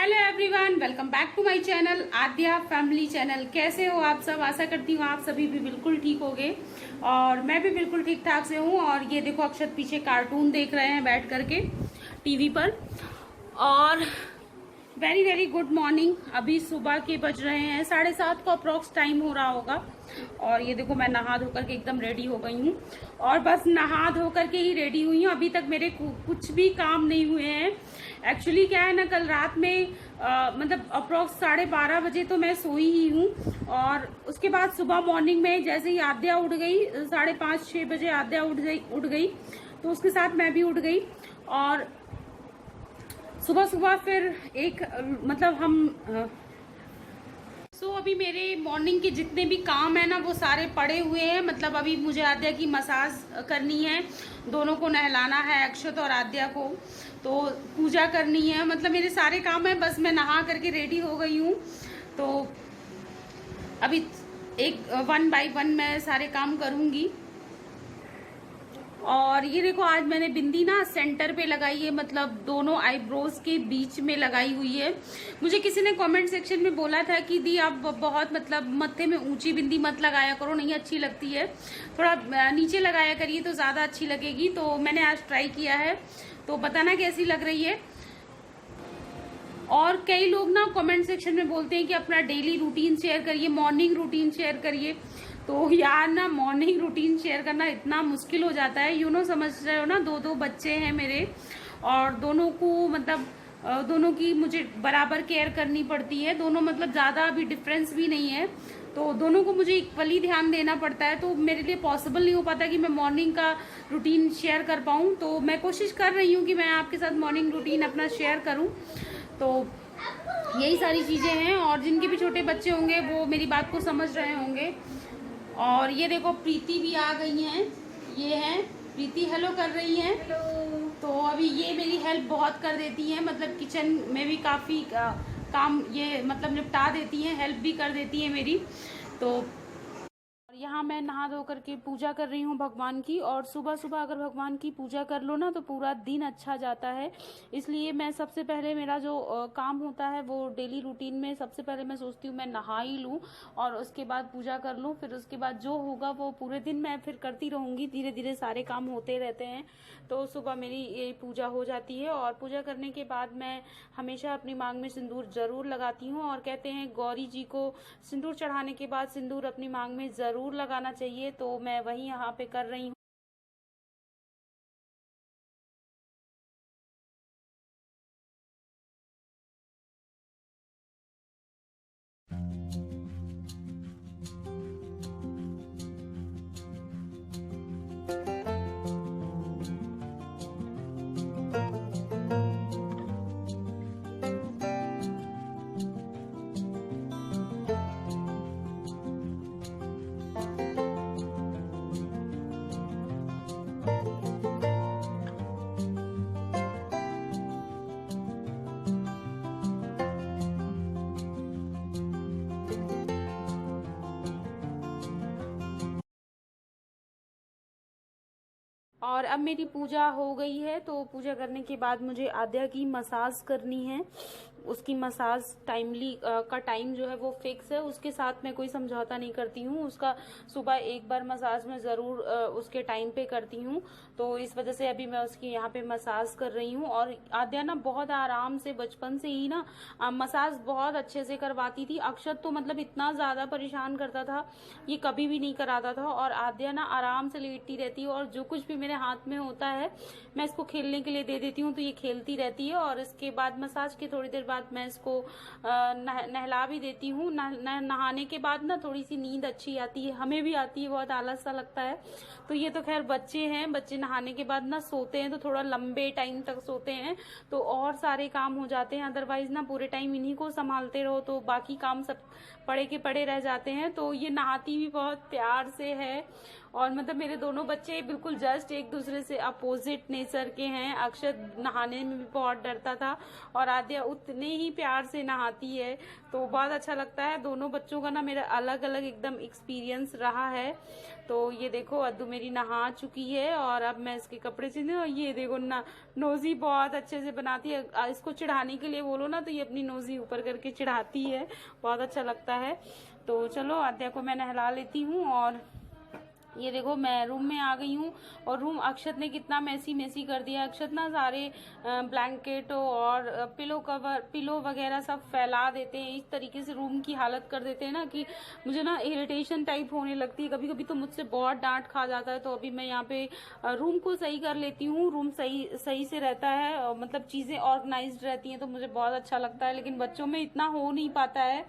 Hello everyone, welcome back to my channel Aadya family channel. कैसे हो आप सब? आशा करती हूँ आप सभी भी बिल्कुल ठीक होगे और मैं भी बिल्कुल ठीक ठाक से हूँ। और ये देखो, अक्षत पीछे कार्टून देख रहे हैं बैठ करके टीवी पर। और वेरी वेरी गुड मॉर्निंग। अभी सुबह के बज रहे हैं 7:30 को अप्रॉक्स टाइम हो रहा होगा। और ये देखो, मैं नहा धो करके एकदम रेडी हो गई हूँ और बस नहा धो करके ही रेडी हुई हूँ। अभी तक मेरे कुछ भी काम नहीं हुए हैं। एक्चुअली क्या है ना, कल रात में मतलब अप्रॉक्स 12:30 बजे तो मैं सोई ही हूँ। और उसके बाद सुबह मॉर्निंग में जैसे ही आद्या उठ गई, 5:30-6 बजे आद्या उठ गई तो उसके साथ मैं भी उठ गई। और सुबह सुबह फिर एक मतलब हम अभी मेरे मॉर्निंग के जितने भी काम है ना वो सारे पड़े हुए हैं। मतलब अभी मुझे आद्या की मसाज करनी है, दोनों को नहलाना है, अक्षत और आद्या को, तो पूजा करनी है। मतलब मेरे सारे काम है, बस मैं नहा करके रेडी हो गई हूँ। तो अभी एक 1 बाय 1 मैं सारे काम करूँगी। और ये देखो, आज मैंने बिंदी ना सेंटर पे लगाई है, मतलब दोनों आईब्रोज के बीच में लगाई हुई है। मुझे किसी ने कमेंट सेक्शन में बोला था कि दी आप बहुत मतलब मत्थे में ऊंची बिंदी मत लगाया करो, नहीं अच्छी लगती है, थोड़ा नीचे लगाया करिए तो ज़्यादा अच्छी लगेगी। तो मैंने आज ट्राई किया है, तो बताना कैसी लग रही है। और कई लोग ना कमेंट सेक्शन में बोलते हैं कि अपना डेली रूटीन शेयर करिए, मॉर्निंग रूटीन शेयर करिए। तो यार ना, मॉर्निंग रूटीन शेयर करना इतना मुश्किल हो जाता है। समझ रहे हो ना, 2 बच्चे हैं मेरे और दोनों को मतलब दोनों की मुझे बराबर केयर करनी पड़ती है। दोनों मतलब ज़्यादा अभी डिफरेंस भी नहीं है, तो दोनों को मुझे इक्वली ध्यान देना पड़ता है। तो मेरे लिए पॉसिबल नहीं हो पाता कि मैं मॉर्निंग का रूटीन शेयर कर पाऊँ। तो मैं कोशिश कर रही हूँ कि मैं आपके साथ मॉर्निंग रूटीन अपना शेयर करूँ। तो यही सारी चीज़ें हैं। और जिनके भी छोटे बच्चे होंगे वो मेरी बात को समझ रहे होंगे। और ये देखो, प्रीति भी आ गई हैं। ये हैं प्रीति, हेलो कर रही हैं। तो अभी ये मेरी हेल्प बहुत कर देती हैं, मतलब किचन में भी काफ़ी काम ये मतलब निपटा देती हैं, हेल्प भी कर देती हैं मेरी। तो यहाँ मैं नहा धो करके पूजा कर रही हूँ भगवान की। और सुबह सुबह अगर भगवान की पूजा कर लो ना तो पूरा दिन अच्छा जाता है। इसलिए मैं सबसे पहले मेरा जो काम होता है वो डेली रूटीन में सबसे पहले मैं सोचती हूँ मैं नहा ही लूँ और उसके बाद पूजा कर लूँ। फिर उसके बाद जो होगा वो पूरे दिन मैं फिर करती रहूँगी, धीरे धीरे सारे काम होते रहते हैं। तो सुबह मेरी ये पूजा हो जाती है। और पूजा करने के बाद मैं हमेशा अपनी मांग में सिंदूर ज़रूर लगाती हूँ। और कहते हैं गौरी जी को सिंदूर चढ़ाने के बाद सिंदूर अपनी मांग में ज़रूर लगाना चाहिए। तो मैं वही यहाँ पे कर रही हूँ। और अब मेरी पूजा हो गई है। तो पूजा करने के बाद मुझे आद्या की मसाज करनी है। उसकी मसाज टाइमली का टाइम जो है वो फिक्स है, उसके साथ मैं कोई समझौता नहीं करती हूँ। उसका सुबह एक बार मसाज मैं ज़रूर उसके टाइम पे करती हूँ। तो इस वजह से अभी मैं उसकी यहाँ पे मसाज कर रही हूँ। और आद्या ना बहुत आराम से बचपन से ही ना मसाज बहुत अच्छे से करवाती थी। अक्षत तो मतलब इतना ज़्यादा परेशान करता था, ये कभी भी नहीं कराता था। और आद्या ना आराम से लेटती रहती है और जो कुछ भी मेरे हाथ में होता है मैं इसको खेलने के लिए दे देती हूँ तो ये खेलती रहती है। और इसके बाद मसाज की थोड़ी देर बाद मैं इसको नहला भी देती हूँ। नहाने के बाद ना थोड़ी सी नींद अच्छी आती है, हमें भी आती है, बहुत आलस सा लगता है। तो ये तो खैर बच्चे हैं, बच्चे नहाने के बाद ना सोते हैं तो थोड़ा लंबे टाइम तक सोते हैं तो और सारे काम हो जाते हैं। अदरवाइज ना पूरे टाइम इन्हीं को संभालते रहो तो बाकी काम सब पड़े के पड़े रह जाते हैं। तो ये नहाती भी बहुत प्यार से है। और मतलब मेरे दोनों बच्चे बिल्कुल जस्ट एक दूसरे से अपोजिट नेचर के हैं। अक्षत नहाने में भी बहुत डरता था और आद्या इतने ही प्यार से नहाती है, तो बहुत अच्छा लगता है। दोनों बच्चों का ना मेरा अलग अलग एकदम एक्सपीरियंस रहा है। तो ये देखो अद्दू मेरी नहा चुकी है और अब मैं इसके कपड़े सीने, और ये देखो ना नोजी बहुत अच्छे से बनाती है। इसको चिढ़ाने के लिए बोलो ना तो ये अपनी नोजी ऊपर करके चिढ़ाती है, बहुत अच्छा लगता है। तो चलो आद्या को मैं नहला लेती हूँ। और ये देखो मैं रूम में आ गई हूँ, और रूम अक्षत ने कितना मैसी कर दिया। अक्षत ना सारे ब्लैंकेट और पिलो वगैरह सब फैला देते हैं, इस तरीके से रूम की हालत कर देते हैं ना कि मुझे ना इरिटेशन टाइप होने लगती है। कभी कभी तो मुझसे बहुत डांट खा जाता है। तो अभी मैं यहाँ पे रूम को सही कर लेती हूँ। रूम सही से रहता है, और मतलब चीजें ऑर्गेनाइज्ड रहती हैं, तो मुझे बहुत अच्छा लगता है। लेकिन बच्चों में इतना हो नहीं पाता है,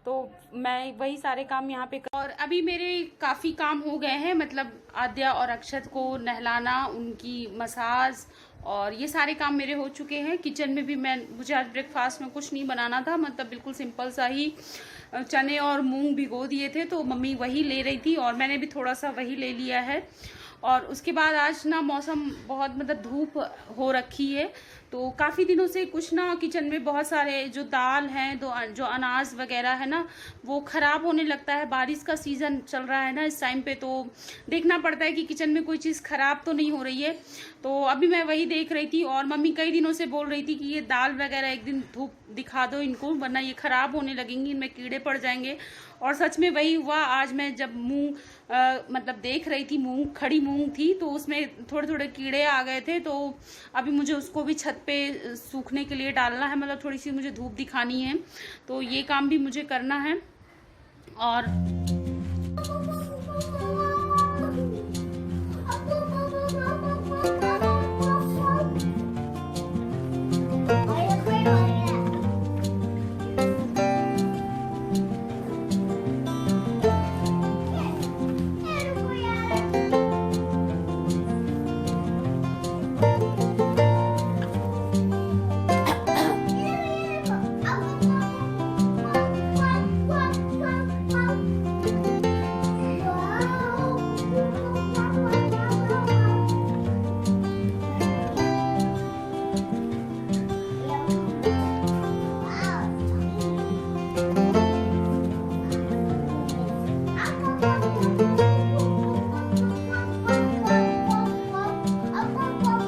तो मैं वही सारे काम यहाँ पे और अभी मेरे काफ़ी काम हो गए हैं। मतलब आद्या और अक्षत को नहलाना, उनकी मसाज, और ये सारे काम मेरे हो चुके हैं। किचन में भी मुझे आज ब्रेकफास्ट में कुछ नहीं बनाना था, मतलब बिल्कुल सिंपल सा ही चने और मूंग भिगो दिए थे, तो मम्मी वही ले रही थी और मैंने भी थोड़ा सा वही ले लिया है। और उसके बाद आज ना मौसम बहुत मतलब धूप हो रखी है, तो काफ़ी दिनों से कुछ ना किचन में बहुत सारे जो दाल हैं, जो अनाज वगैरह है ना, वो ख़राब होने लगता है। बारिश का सीज़न चल रहा है ना इस टाइम पे, तो देखना पड़ता है कि किचन में कोई चीज़ ख़राब तो नहीं हो रही है। तो अभी मैं वही देख रही थी, और मम्मी कई दिनों से बोल रही थी कि ये दाल वगैरह एक दिन धूप दिखा दो इनको, वरना ये ख़राब होने लगेंगी, इनमें कीड़े पड़ जाएंगे। और सच में वही हुआ। आज मैं जब मूंग मतलब देख रही थी, खड़ी मूंग थी, तो उसमें थोड़े थोड़े कीड़े आ गए थे। तो अभी मुझे उसको भी छत पे सूखने के लिए डालना है, मतलब थोड़ी सी मुझे धूप दिखानी है, तो ये काम भी मुझे करना है। और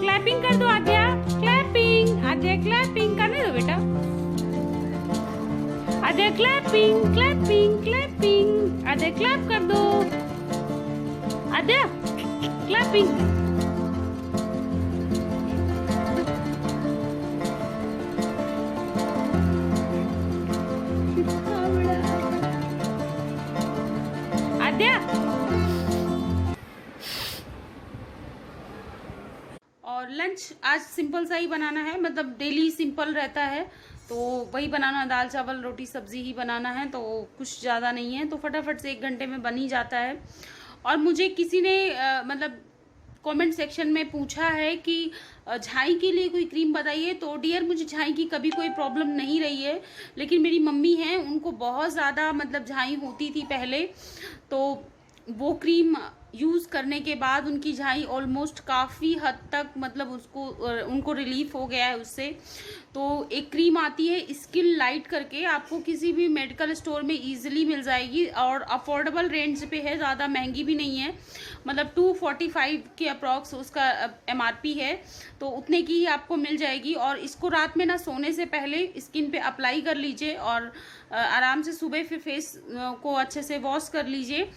क्लैपिंग कर दो आद्या, क्लैपिंग करने दो बेटा। आद्या क्लैपिंग, आद्या क्लैप कर दो, आद्या क्लैपिंग। आद्या और लंच आज सिंपल सा ही बनाना है, मतलब डेली सिंपल रहता है, तो वही बनाना, दाल चावल रोटी सब्जी ही बनाना है, तो कुछ ज़्यादा नहीं है, तो फटाफट से 1 घंटे में बन ही जाता है। और मुझे किसी ने मतलब कमेंट सेक्शन में पूछा है कि झाई के लिए कोई क्रीम बताइए। तो डियर मुझे झाई की कभी कोई प्रॉब्लम नहीं रही है, लेकिन मेरी मम्मी हैं, उनको बहुत ज़्यादा मतलब झाई होती थी पहले, तो वो क्रीम यूज़ करने के बाद उनकी झाई ऑलमोस्ट काफ़ी हद तक मतलब उनको रिलीफ हो गया है उससे। तो एक क्रीम आती है स्किन लाइट करके, आपको किसी भी मेडिकल स्टोर में इजीली मिल जाएगी, और अफोर्डेबल रेंज पे है, ज़्यादा महंगी भी नहीं है, मतलब 245 के अप्रॉक्स उसका MRP है, तो उतने की ही आपको मिल जाएगी। और इसको रात में ना सोने से पहले स्किन पे अप्लाई कर लीजिए, और आराम से सुबह फिर फेस को अच्छे से वॉश कर लीजिए।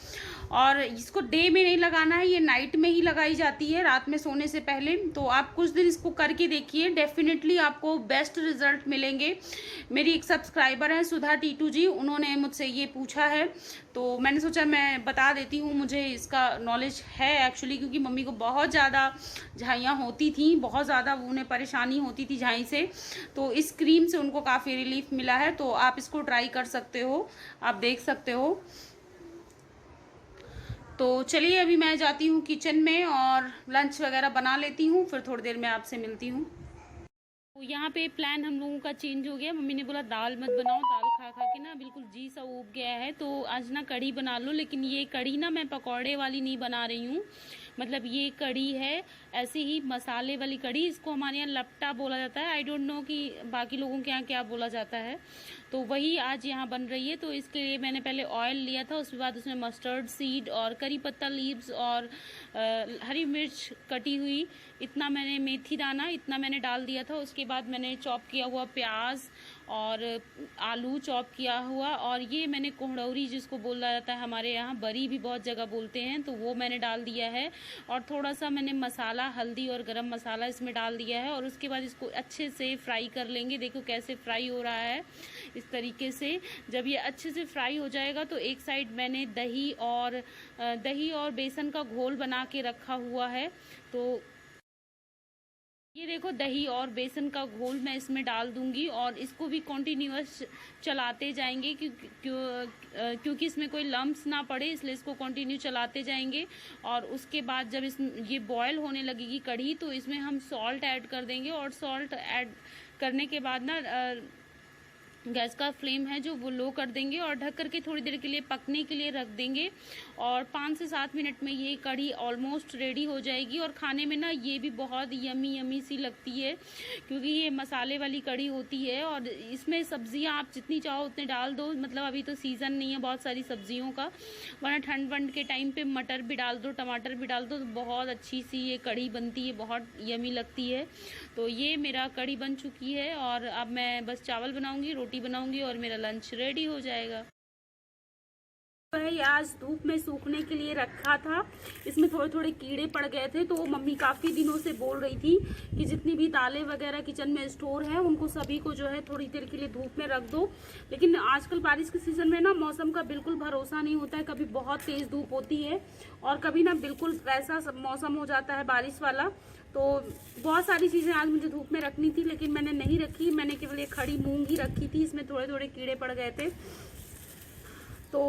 और इसको डे में नहीं लगाना है, ये नाइट में ही लगाई जाती है, रात में सोने से पहले। तो आप कुछ दिन इसको करके देखिए, डेफिनेटली आपको बेस्ट रिजल्ट मिलेंगे। मेरी एक सब्सक्राइबर है सुधा टीटू जी, उन्होंने मुझसे ये पूछा है, तो मैंने सोचा मैं बता देती हूँ। मुझे इसका नॉलेज है एक्चुअली, क्योंकि मम्मी को बहुत ज़्यादा झाइयाँ होती थी, बहुत ज़्यादा उन्हें परेशानी होती थी झाई से, तो इस क्रीम से उनको काफ़ी रिलीफ मिला है। तो आप इसको ट्राई कर सकते हो, आप देख सकते हो। तो चलिए अभी मैं जाती हूँ किचन में और लंच वगैरह बना लेती हूँ, फिर थोड़ी देर में आपसे मिलती हूँ। तो यहाँ पे प्लान हम लोगों का चेंज हो गया। मम्मी ने बोला दाल मत बनाओ, दाल खा खा के ना बिल्कुल जी सा उब गया है, तो आज ना कढ़ी बना लो। लेकिन ये कढ़ी ना मैं पकौड़े वाली नहीं बना रही हूँ, मतलब ये कढ़ी है, ऐसी ही मसाले वाली कढ़ी, इसको हमारे यहाँ लपटा बोला जाता है। आई डोंट नो कि बाकी लोगों के यहाँ क्या बोला जाता है। तो वही आज यहाँ बन रही है। तो इसके लिए मैंने पहले ऑयल लिया था, उसके बाद उसमें मस्टर्ड सीड और करी पत्ता लीव्स और हरी मिर्च कटी हुई, इतना मैंने मेथी दाना इतना मैंने डाल दिया था। उसके बाद मैंने चॉप किया हुआ प्याज और आलू चॉप किया हुआ, और ये मैंने कोहड़ौरी जिसको बोला जाता है हमारे यहाँ, बरी भी बहुत जगह बोलते हैं, तो वो मैंने डाल दिया है। और थोड़ा सा मैंने मसाला, हल्दी और गरम मसाला इसमें डाल दिया है। और उसके बाद इसको अच्छे से फ्राई कर लेंगे। देखो कैसे फ्राई हो रहा है, इस तरीके से। जब ये अच्छे से फ्राई हो जाएगा तो एक साइड मैंने दही और बेसन का घोल बना के रखा हुआ है। तो ये देखो दही और बेसन का घोल मैं इसमें डाल दूंगी, और इसको भी कॉन्टिन्यूअस चलाते जाएंगे क्योंकि इसमें कोई लम्प्स ना पड़े, इसलिए इसको कंटिन्यू चलाते जाएंगे। और उसके बाद जब ये बॉयल होने लगेगी कढ़ी, तो इसमें हम सॉल्ट ऐड कर देंगे। और सॉल्ट ऐड करने के बाद ना गैस का फ्लेम है जो वो लो कर देंगे और ढक करके थोड़ी देर के लिए पकने के लिए रख देंगे। और 5 से 7 मिनट में ये कढ़ी ऑलमोस्ट रेडी हो जाएगी। और खाने में ना ये भी बहुत यमी सी लगती है, क्योंकि ये मसाले वाली कढ़ी होती है। और इसमें सब्जियां आप जितनी चाहो उतने डाल दो, मतलब अभी तो सीजन नहीं है बहुत सारी सब्जियों का, वरना ठंड वंड के टाइम पे मटर भी डाल दो, टमाटर भी डाल दो, तो बहुत अच्छी सी ये कढ़ी बनती है, बहुत यमी लगती है। तो ये मेरा कढ़ी बन चुकी है, और अब मैं बस चावल बनाऊंगी, रोटी बनाऊंगी और मेरा लंच रेडी हो जाएगा। आज धूप में सूखने के लिए रखा था, इसमें थोड़े थोड़े कीड़े पड़ गए थे। तो मम्मी काफी दिनों से बोल रही थी कि जितनी भी दालें वगैरह किचन में स्टोर है उनको सभी को जो है थोड़ी देर के लिए धूप में रख दो। लेकिन आजकल बारिश के सीजन में ना मौसम का बिल्कुल भरोसा नहीं होता है, कभी बहुत तेज धूप होती है और कभी ना बिल्कुल वैसा मौसम हो जाता है बारिश वाला। तो बहुत सारी चीजें आज मुझे धूप में रखनी थी, लेकिन मैंने नहीं रखी, मैंने केवल ये खड़ी मूंग ही रखी थी, इसमें थोड़े थोड़े कीड़े पड़ गए थे। तो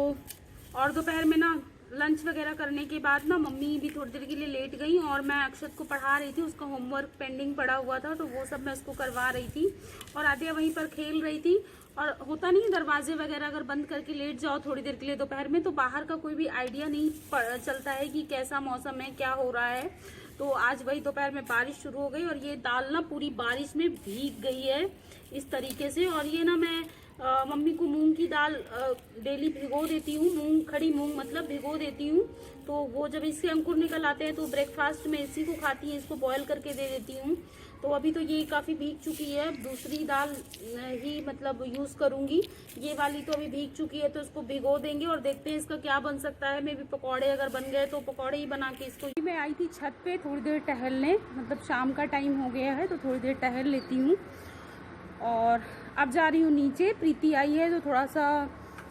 और दोपहर में ना लंच वगैरह करने के बाद ना मम्मी भी थोड़ी देर के लिए लेट गई, और मैं अक्षत को पढ़ा रही थी, उसका होमवर्क पेंडिंग पड़ा हुआ था, तो वो सब मैं उसको करवा रही थी। और आदिया वहीं पर खेल रही थी। और होता नहीं, दरवाजे वगैरह अगर बंद करके लेट जाओ थोड़ी देर के लिए दोपहर में, तो बाहर का कोई भी आइडिया नहीं चलता है कि कैसा मौसम है, क्या हो रहा है। तो आज वही दोपहर में बारिश शुरू हो गई, और ये दाल ना पूरी बारिश में भीग गई है इस तरीके से। और ये ना मैं मम्मी को मूंग की दाल डेली भिगो देती हूँ, खड़ी मूंग मतलब भिगो देती हूँ। तो वो जब इससे अंकुर निकल आते हैं तो ब्रेकफास्ट में इसी को खाती है, इसको बॉयल करके दे देती हूँ। तो अभी तो ये काफ़ी भीग चुकी है, दूसरी दाल ही मतलब यूज़ करूँगी। ये वाली तो अभी भीग चुकी है, तो इसको भिगो देंगे और देखते हैं इसका क्या बन सकता है। मे भी पकौड़े अगर बन गए तो पकौड़े ही बना के इसको। मैं आई थी छत पे थोड़ी देर टहलने, मतलब शाम का टाइम हो गया है तो थोड़ी देर टहल लेती हूँ। और अब जा रही हूँ नीचे, प्रीति आई है तो थोड़ा सा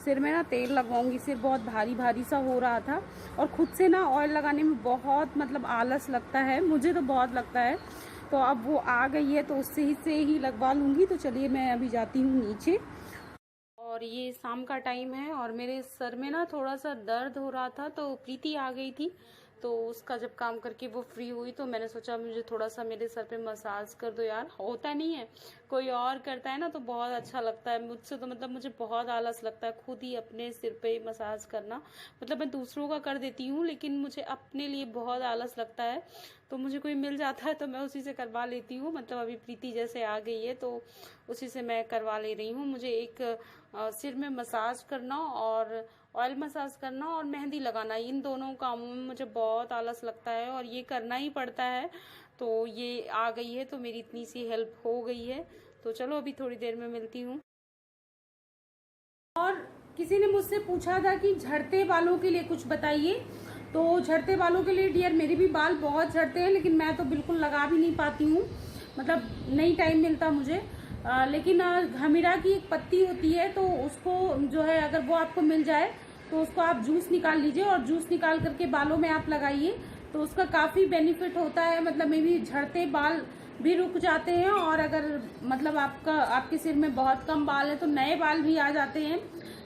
सिर में ना तेल लगवाऊंगी, सिर बहुत भारी भारी सा हो रहा था। और खुद से ना ऑयल लगाने में बहुत मतलब आलस लगता है, मुझे तो बहुत लगता है। तो अब वो आ गई है तो उससे ही लगवा लूँगी। तो चलिए मैं अभी जाती हूँ नीचे। और ये शाम का टाइम है और मेरे सर में ना थोड़ा सा दर्द हो रहा था, तो प्रीति आ गई थी, तो उसका जब काम करके वो फ्री हुई तो मैंने सोचा मुझे थोड़ा सा मेरे सर पे मसाज कर दो यार। होता नहीं है, कोई और करता है ना तो बहुत अच्छा लगता है, मुझसे तो मतलब मुझे बहुत आलस लगता है खुद ही अपने सिर पे मसाज करना। मतलब मैं दूसरों का कर देती हूँ, लेकिन मुझे अपने लिए बहुत आलस लगता है। तो मुझे कोई मिल जाता है तो मैं उसी से करवा लेती हूँ। मतलब अभी प्रीति जैसे आ गई है तो उसी से मैं करवा ले रही हूँ। मुझे एक सिर में मसाज करना और ऑयल मसाज करना और मेहंदी लगाना, इन दोनों कामों में मुझे बहुत आलस लगता है और ये करना ही पड़ता है। तो ये आ गई है तो मेरी इतनी सी हेल्प हो गई है। तो चलो अभी थोड़ी देर में मिलती हूँ। और किसी ने मुझसे पूछा था कि झड़ते बालों के लिए कुछ बताइए। तो झड़ते बालों के लिए डियर मेरे भी बाल बहुत झड़ते हैं, लेकिन मैं तो बिल्कुल लगा भी नहीं पाती हूँ, मतलब नहीं टाइम मिलता मुझे। लेकिन घमीरा की एक पत्ती होती है, तो उसको जो है अगर वो आपको मिल जाए तो उसको आप जूस निकाल लीजिए और जूस निकाल करके बालों में आप लगाइए, तो उसका काफ़ी बेनिफिट होता है। मतलब मे भी झड़ते बाल भी रुक जाते हैं, और अगर मतलब आपके सिर में बहुत कम बाल है तो नए बाल भी आ जाते हैं,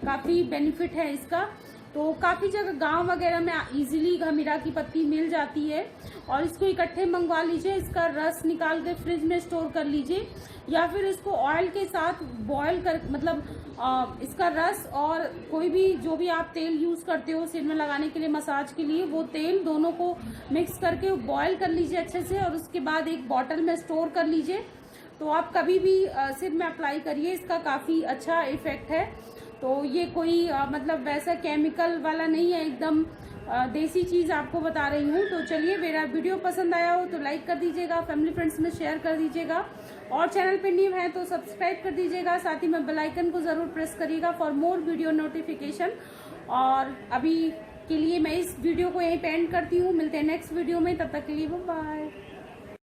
काफ़ी बेनिफिट है इसका। तो काफ़ी जगह गांव वगैरह में इजीली घमीरा की पत्ती मिल जाती है। और इसको इकट्ठे मंगवा लीजिए, इसका रस निकाल के फ्रिज में स्टोर कर लीजिए, या फिर इसको ऑयल के साथ बॉयल कर, मतलब इसका रस और कोई भी जो भी आप तेल यूज़ करते हो सिर में लगाने के लिए, मसाज के लिए, वो तेल दोनों को मिक्स करके बॉयल कर लीजिए अच्छे से, और उसके बाद एक बॉटल में स्टोर कर लीजिए। तो आप कभी भी सिर में अप्लाई करिए, इसका काफ़ी अच्छा इफेक्ट है। तो ये कोई मतलब वैसा केमिकल वाला नहीं है, एकदम देसी चीज़ आपको बता रही हूँ। तो चलिए, मेरा वीडियो पसंद आया हो तो लाइक कर दीजिएगा, फैमिली फ्रेंड्स में शेयर कर दीजिएगा, और चैनल पे न्यू है तो सब्सक्राइब कर दीजिएगा, साथ ही में बेल आइकन को ज़रूर प्रेस करिएगा फॉर मोर वीडियो नोटिफिकेशन। और अभी के लिए मैं इस वीडियो को यहीं पे एंड करती हूँ, मिलते हैं नेक्स्ट वीडियो में, तब तक के लिए बाय बाय।